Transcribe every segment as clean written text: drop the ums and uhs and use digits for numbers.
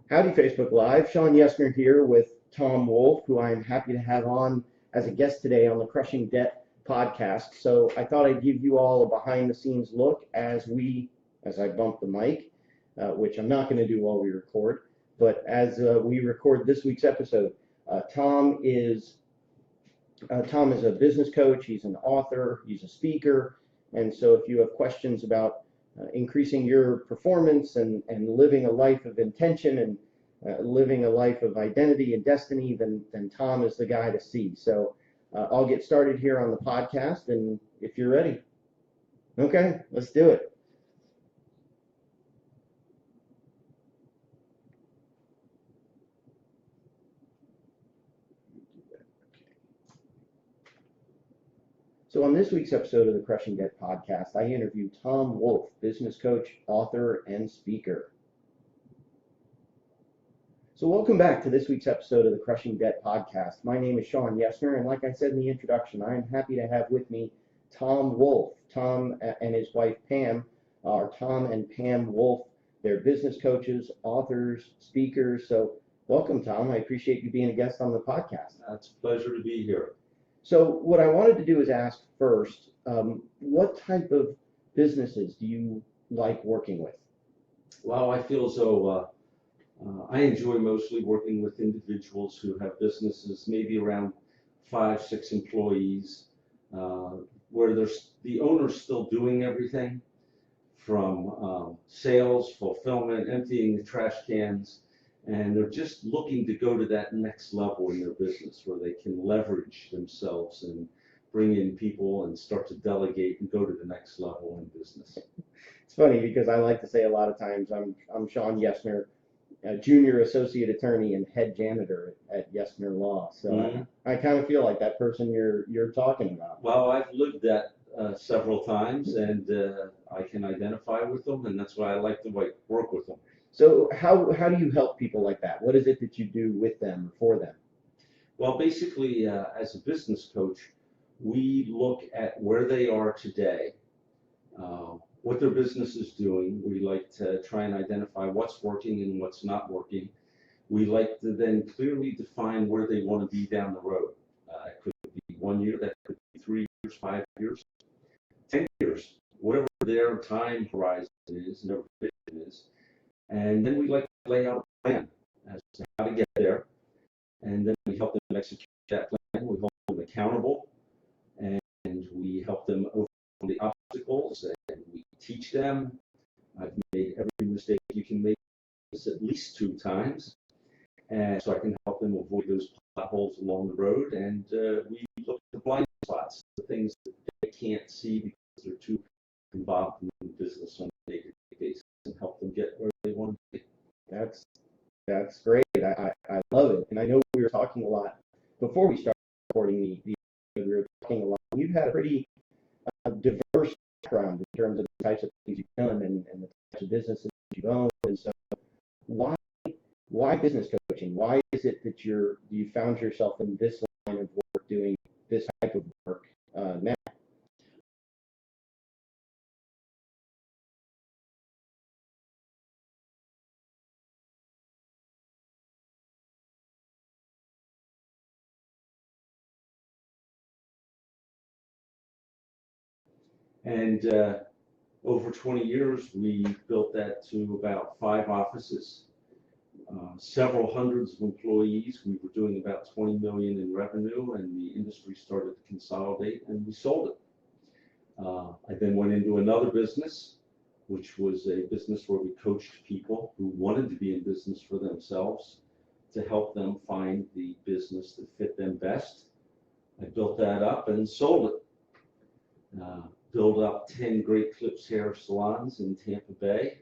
Howdy, Facebook Live. Sean Yesner here with Tom Wolf, who I'm happy to have on as a guest today on the Crushing Debt podcast. So I thought I'd give you all a behind-the-scenes look as I bump the mic, which I'm not going to do while we record, but as we record this week's episode. Tom is a business coach. He's an author. He's a speaker. And so if you have questions about increasing your performance and living a life of intention and living a life of identity and destiny, then Tom is the guy to see. So I'll get started here on the podcast, and if you're ready. Okay, let's do it. So on this week's episode of the Crushing Debt podcast, I interview Tom Wolf, business coach, author, and speaker. So welcome back to this week's episode of the Crushing Debt podcast. My name is Sean Yesner, and like I said in the introduction, I am happy to have with me Tom Wolf. Tom and his wife Pam are Tom and Pam Wolf. They're business coaches, authors, speakers. So welcome, Tom. I appreciate you being a guest on the podcast. It's a pleasure to be here. So what I wanted to do is ask first, what type of businesses do you like working with? Well, I feel as though I enjoy mostly working with individuals who have businesses, maybe around 5, 6 employees, where there's the owner's still doing everything from sales, fulfillment, emptying the trash cans, and they're just looking to go to that next level in their business where they can leverage themselves and bring in people and start to delegate and go to the next level in business. It's funny because I like to say a lot of times I'm Sean Yesner, a junior associate attorney and head janitor at Yesner Law. So I kind of feel like that person you're talking about. Well, I've lived that several times, and I can identify with them, and that's why I like to work with them. So how do you help people like that? What is it that you do with them or for them? Well, basically, as a business coach, we look at where they are today, what their business is doing. We like to try and identify what's working and what's not working. We like to then clearly define where they want to be down the road. It could be 1 year, that could be 3 years, 5 years, 10 years, whatever their time horizon is and their vision is. And then we like to lay out a plan as to how to get there. And then we help them execute that plan. We hold them accountable, and we help them overcome the obstacles, and we teach them. I've made every mistake you can make at least 2 times, and so I can help them avoid those potholes along the road. And we look at the blind spots, the things that they can't see because they're too involved in business on a day-to-day basis, and help them get where they want to be. That's great. I love it. And I know we were talking a lot before we started recording we were talking a lot. You've had a pretty diverse background in terms of the types of things you've done and the types of businesses you've owned. And so why business coaching? Why is it that you found yourself in this line of work doing this type of work now? And over 20 years, we built that to about 5 offices, several hundreds of employees. We were doing about 20 million in revenue, and the industry started to consolidate, and we sold it. I then went into another business, which was a business where we coached people who wanted to be in business for themselves to help them find the business that fit them best. I built that up and sold it. Built up 10 Great Clips hair salons in Tampa Bay,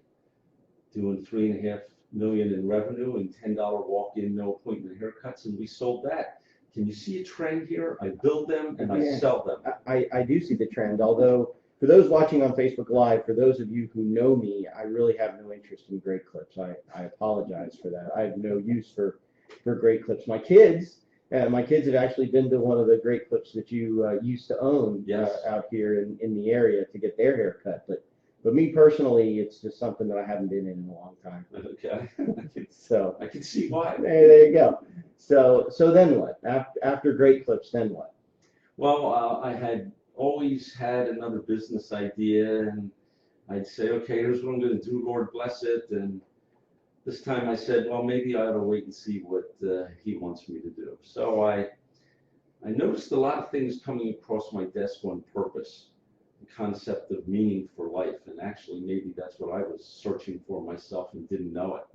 doing $3.5 million in revenue and $10 walk-in, no appointment haircuts, and we sold that. Can you see a trend here? I build them and I sell them. I do see the trend, although for those watching on Facebook Live, for those of you who know me, I really have no interest in Great Clips. I apologize for that. I have no use for Great Clips. My kids have actually been to one of the Great Clips that you used to own Yes. out here in the area to get their hair cut. But But me personally, it's just something that I haven't been in a long time. Okay. So I can see why. there you go. So then what? After Great Clips, then what? Well, I had always had another business idea, and I'd say, okay, here's what I'm going to do, Lord bless it. And this time I said, well, maybe I ought to wait and see what he wants me to do. So I noticed a lot of things coming across my desk on purpose, the concept of meaning for life. And actually, maybe that's what I was searching for myself and didn't know it.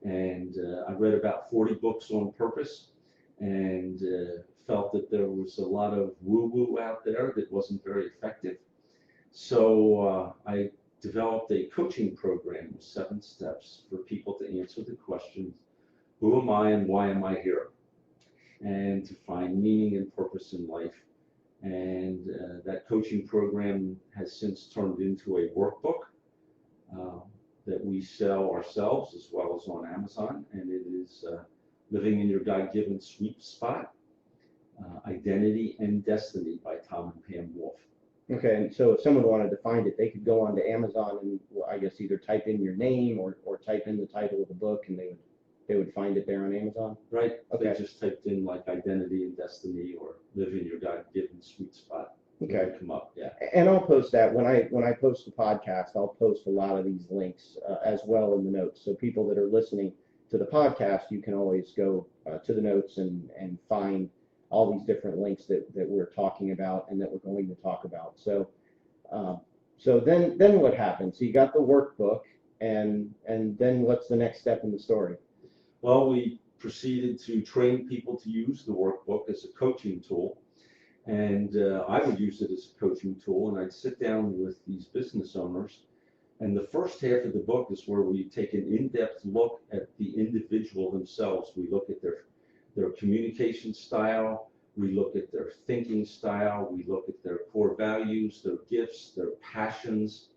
And I read about 40 books on purpose, and felt that there was a lot of woo-woo out there that wasn't very effective. So I developed a coaching program with 7 steps for people to answer the questions, who am I and why am I here? And to find meaning and purpose in life. And that coaching program has since turned into a workbook uh, that we sell ourselves as well as on Amazon. And it is Living in Your God-Given Sweet Spot, Identity and Destiny by Tom and Pam Wolf. Okay, and so if someone wanted to find it, they could go onto Amazon and, well, I guess, either type in your name or type in the title of the book, and they would find it there on Amazon. Right? Okay. They just typed in like Identity and Destiny or Live in Your God-Given Sweet Spot. It Okay. would come up, yeah. And I'll post that when I post the podcast. I'll post a lot of these links as well in the notes. So people that are listening to the podcast, you can always go to the notes and find all these different links that we're talking about and that we're going to talk about. So so then what happened? So you got the workbook, and then what's the next step in the story? Well, we proceeded to train people to use the workbook as a coaching tool. And I would use it as a coaching tool, and I'd sit down with these business owners. And the first half of the book is where we take an in-depth look at the individual themselves. We look at their communication style, we look at their thinking style, we look at their core values, their gifts, their passions.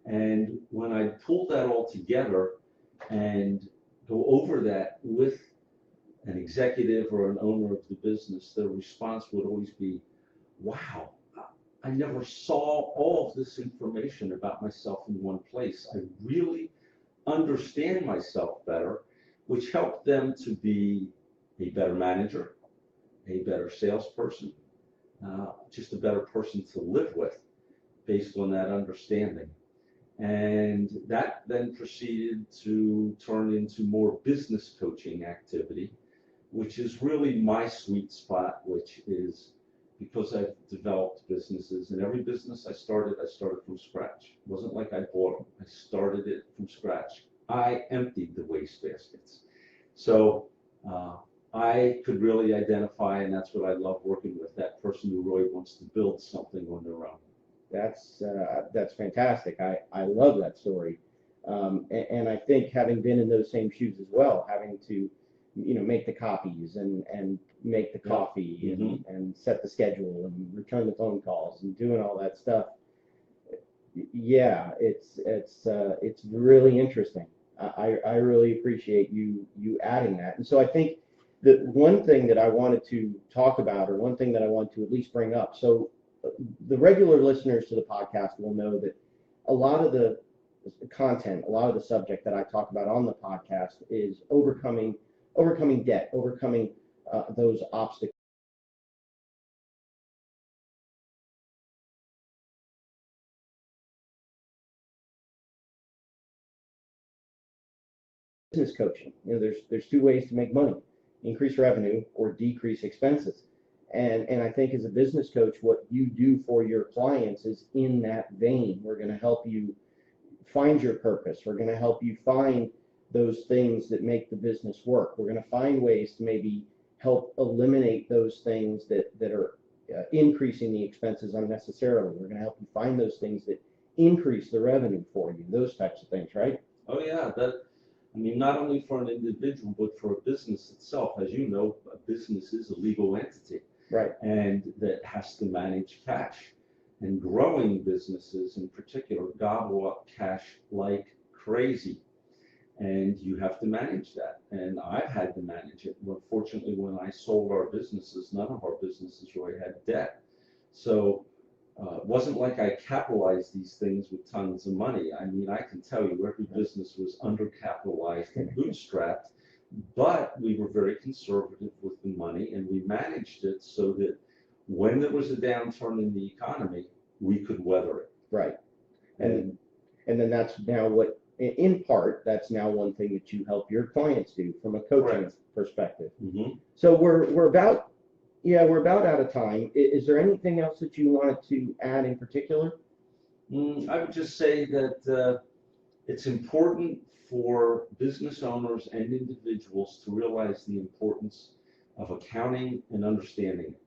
And when I pull that all together and go over that with an executive or an owner of the business, their response would always be, wow, I never saw all of this information about myself in one place. I really understand myself better, which helped them to be a better manager, a better salesperson, just a better person to live with based on that understanding. And that then proceeded to turn into more business coaching activity, which is really my sweet spot, which is because I've developed businesses. And every business I started from scratch. It wasn't like I bought them. I started it from scratch. I emptied the waste baskets. So I could really identify, and that's what I love working with, that person who really wants to build something on their own. That's fantastic. I love that story. And I think, having been in those same shoes as well, having to make the copies and make the coffee and set the schedule and return the phone calls and doing all that stuff. Yeah, it's really interesting. I really appreciate you adding that. And so I think the one thing that I wanted to talk about, or one thing that I want to at least bring up, so the regular listeners to the podcast will know that a lot of the content, a lot of the subject that I talk about on the podcast is overcoming debt, overcoming those obstacles. Business coaching, there's 2 ways to make money: increase revenue or decrease expenses. And I think, as a business coach, what you do for your clients is in that vein. We're going to help you find your purpose. We're going to help you find those things that make the business work. We're going to find ways to maybe help eliminate those things that are increasing the expenses unnecessarily. We're going to help you find those things that increase the revenue for you, those types of things, right? Oh yeah, I mean, not only for an individual, but for a business itself. As you know, a business is a legal entity. Right. And that has to manage cash. And growing businesses in particular gobble up cash like crazy. And you have to manage that. And I've had to manage it. Well, fortunately, when I sold our businesses, none of our businesses really had debt. So It wasn't like I capitalized these things with tons of money. I mean, I can tell you every business was undercapitalized and bootstrapped, but we were very conservative with the money, and we managed it so that when there was a downturn in the economy, we could weather it. Right. And And then that's now what, in part, that's now one thing that you help your clients do from a coaching Correct. perspective. Mhm. So we're about, yeah, we're about out of time. Is there anything else that you wanted to add in particular? I would just say that it's important for business owners and individuals to realize the importance of accounting and understanding it.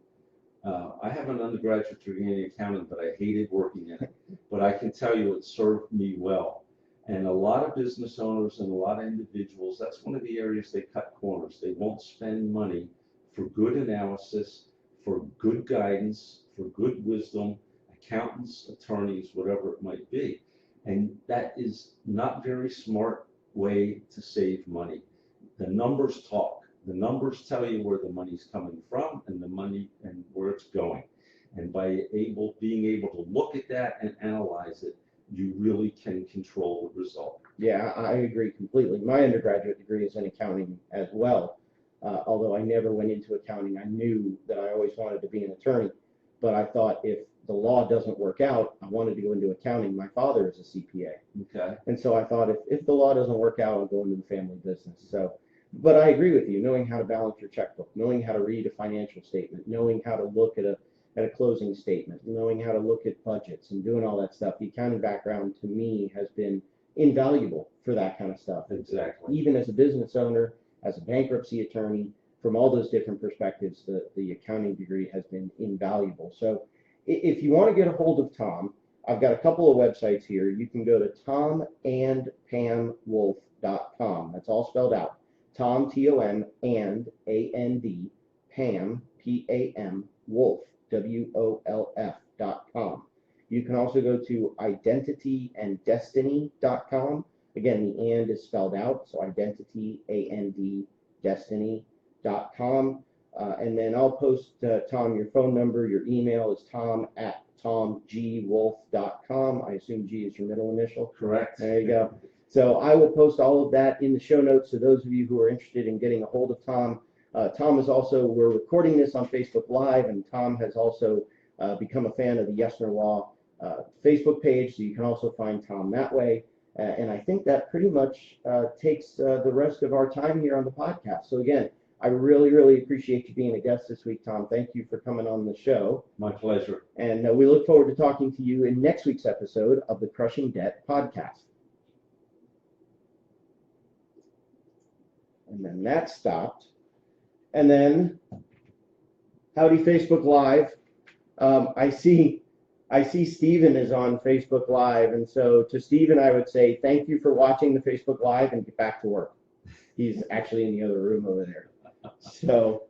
I have an undergraduate degree in accounting, but I hated working in it. But I can tell you it served me well. And a lot of business owners and a lot of individuals, that's one of the areas they cut corners. They won't spend money for good analysis, for good guidance, for good wisdom, accountants, attorneys, whatever it might be. And that is not very smart way to save money. The numbers talk. The numbers tell you where the money's coming from and the money and where it's going. And by being able to look at that and analyze it, you really can control the result. Yeah, I agree completely. My undergraduate degree is in accounting as well. Although I never went into accounting, I knew that I always wanted to be an attorney. But I thought if the law doesn't work out, I wanted to go into accounting. My father is a CPA. Okay. And so I thought if the law doesn't work out, I'll go into the family business. So, but I agree with you, knowing how to balance your checkbook, knowing how to read a financial statement, knowing how to look at a closing statement, knowing how to look at budgets and doing all that stuff. The accounting background to me has been invaluable for that kind of stuff. Exactly. Even as a business owner, as a bankruptcy attorney, from all those different perspectives, the accounting degree has been invaluable. So if you want to get a hold of Tom, I've got a couple of websites here. You can go to tomandpamwolf.com. That's all spelled out. Tom, Tom, and A-N-D, Pam, P-A-M, Wolf, WOLF.com. You can also go to identityanddestiny.com. Again, the and is spelled out, so identity, A-N-D, destiny.com. And then I'll post, Tom, your phone number. Your email is tom@tomgwolf.com. I assume G is your middle initial. Correct. There you go. So I will post all of that in the show notes to those of you who are interested in getting a hold of Tom. Tom is also, we're recording this on Facebook Live, and Tom has also become a fan of the Yes Nor Law Facebook page, so you can also find Tom that way. And I think that pretty much takes the rest of our time here on the podcast. So again, I really, really appreciate you being a guest this week, Tom. Thank you for coming on the show. My pleasure. And we look forward to talking to you in next week's episode of the Crushing Debt podcast. And then that stopped. And then, howdy Facebook Live. I see Stephen is on Facebook Live, and so to Stephen I would say thank you for watching the Facebook Live and get back to work. He's actually in the other room over there. So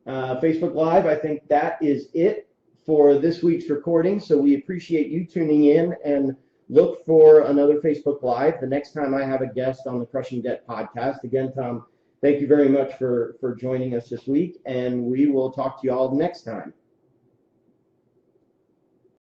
Facebook Live, I think that is it for this week's recording. So we appreciate you tuning in, and look for another Facebook Live the next time I have a guest on the Crushing Debt podcast. Again, Tom, thank you very much for joining us this week, and we will talk to you all next time.